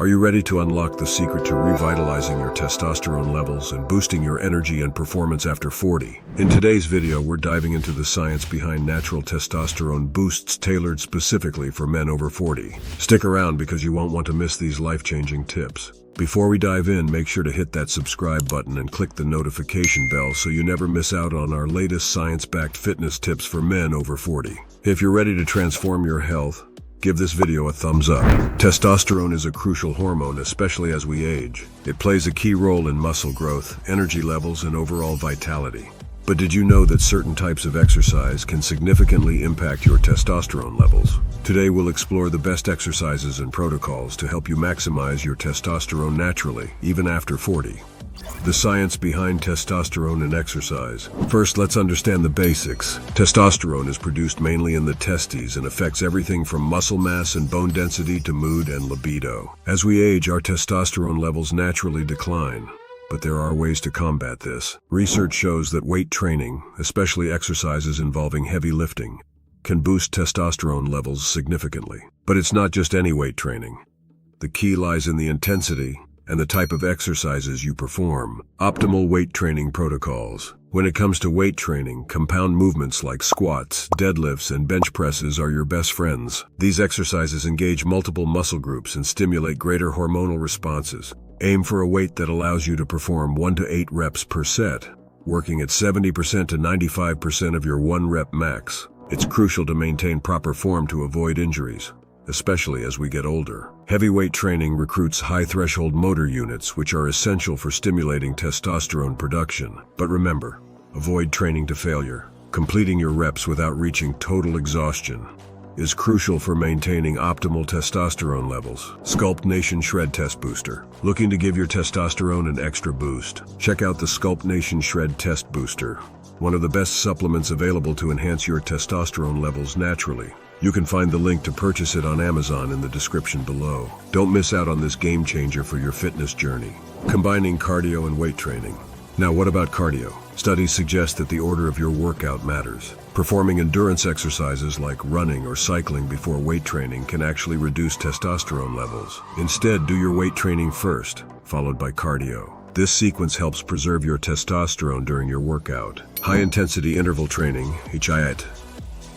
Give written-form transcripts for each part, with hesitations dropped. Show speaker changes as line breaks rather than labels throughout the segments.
Are you ready to unlock the secret to revitalizing your testosterone levels and boosting your energy and performance after 40? In today's video, we're diving into the science behind natural testosterone boosts tailored specifically for men over 40. Stick around because you won't want to miss these life-changing tips. Before we dive in, make sure to hit that subscribe button and click the notification bell so you never miss out on our latest science-backed fitness tips for men over 40. If you're ready to transform your health, give this video a thumbs up. Testosterone is a crucial hormone, especially as we age. It plays a key role in muscle growth, energy levels, and overall vitality. But did you know that certain types of exercise can significantly impact your testosterone levels? Today we'll explore the best exercises and protocols to help you maximize your testosterone naturally, even after 40. The science behind testosterone and exercise. First, let's understand the basics. Testosterone is produced mainly in the testes and affects everything from muscle mass and bone density to mood and libido. As we age, our testosterone levels naturally decline. But there are ways to combat this. Research shows that weight training, especially exercises involving heavy lifting, can boost testosterone levels significantly. But it's not just any weight training. The key lies in the intensity and the type of exercises you perform. Optimal weight training protocols. When it comes to weight training, compound movements like squats, deadlifts, and bench presses are your best friends. These exercises engage multiple muscle groups and stimulate greater hormonal responses. Aim for a weight that allows you to perform 1 to 8 reps per set, working at 70% to 95% of your 1 rep max. It's crucial to maintain proper form to avoid injuries, especially as we get older. Heavyweight training recruits high-threshold motor units, which are essential for stimulating testosterone production. But remember, avoid training to failure. Completing your reps without reaching total exhaustion is crucial for maintaining optimal testosterone levels. Sculpt Nation Shred Test Booster. Looking to give your testosterone an extra boost? Check out the Sculpt Nation Shred Test Booster, one of the best supplements available to enhance your testosterone levels naturally. You can find the link to purchase it on Amazon in the description below. Don't miss out on this game changer for your fitness journey. Combining cardio and weight training. Now, what about cardio? Studies suggest that the order of your workout matters. Performing endurance exercises like running or cycling before weight training can actually reduce testosterone levels. Instead, do your weight training first, followed by cardio. This sequence helps preserve your testosterone during your workout. High-intensity interval training, HIIT,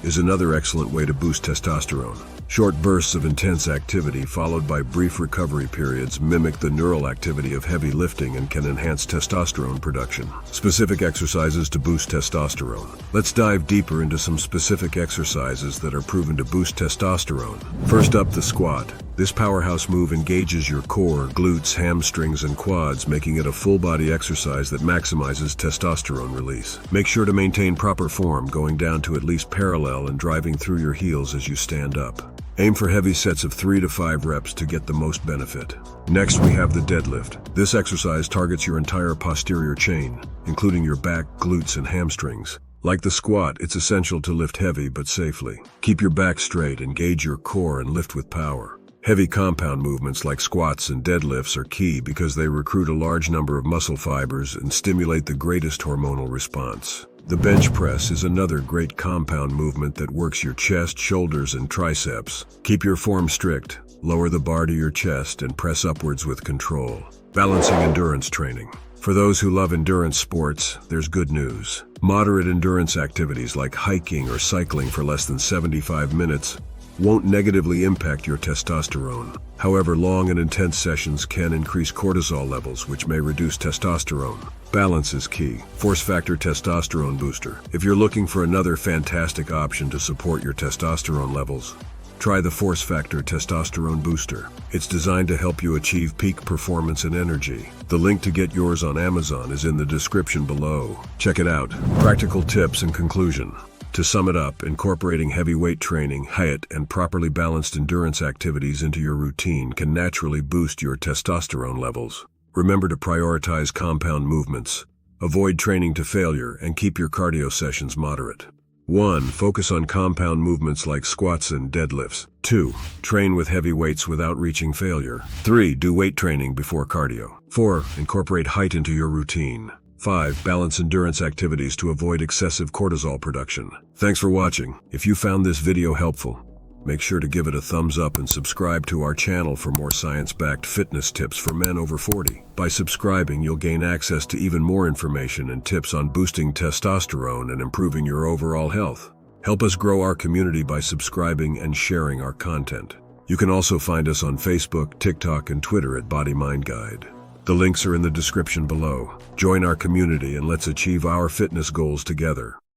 is another excellent way to boost testosterone. Short bursts of intense activity followed by brief recovery periods mimic the neural activity of heavy lifting and can enhance testosterone production. Specific exercises to boost testosterone. Let's dive deeper into some specific exercises that are proven to boost testosterone. First up, the squat. This powerhouse move engages your core, glutes, hamstrings, and quads, making it a full-body exercise that maximizes testosterone release. Make sure to maintain proper form, going down to at least parallel and driving through your heels as you stand up. Aim for heavy sets of 3 to 5 reps to get the most benefit. Next, we have the deadlift. This exercise targets your entire posterior chain, including your back, glutes, and hamstrings. Like the squat, it's essential to lift heavy but safely. Keep your back straight, engage your core, and lift with power. Heavy compound movements like squats and deadlifts are key because they recruit a large number of muscle fibers and stimulate the greatest hormonal response. The bench press is another great compound movement that works your chest, shoulders, and triceps. Keep your form strict, lower the bar to your chest, and press upwards with control. Balancing endurance training. For those who love endurance sports, there's good news. Moderate endurance activities like hiking or cycling for less than 75 minutes won't negatively impact your testosterone. However, long and intense sessions can increase cortisol levels, which may reduce testosterone. Balance is key. Force Factor Testosterone Booster. If you're looking for another fantastic option to support your testosterone levels, try the Force Factor Testosterone Booster. It's designed to help you achieve peak performance and energy. The link to get yours on Amazon is in the description below. Check it out. Practical tips and conclusion. To sum it up, incorporating heavy weight training, HIIT, and properly balanced endurance activities into your routine can naturally boost your testosterone levels. Remember to prioritize compound movements, avoid training to failure, and keep your cardio sessions moderate. 1. Focus on compound movements like squats and deadlifts. 2. Train with heavy weights without reaching failure. 3. Do weight training before cardio. 4. Incorporate HIIT into your routine. 5. Balance endurance activities to avoid excessive cortisol production. Thanks for watching. If you found this video helpful, Make sure to give it a thumbs up and subscribe to our channel for more science-backed fitness tips for men over 40. By subscribing, you'll gain access to even more information and tips on boosting testosterone and improving your overall health. Help us grow our community by subscribing and sharing our content. You can also find us on Facebook, TikTok, and Twitter at Body&Mind Guide. The links are in the description below. Join our community and let's achieve our fitness goals together.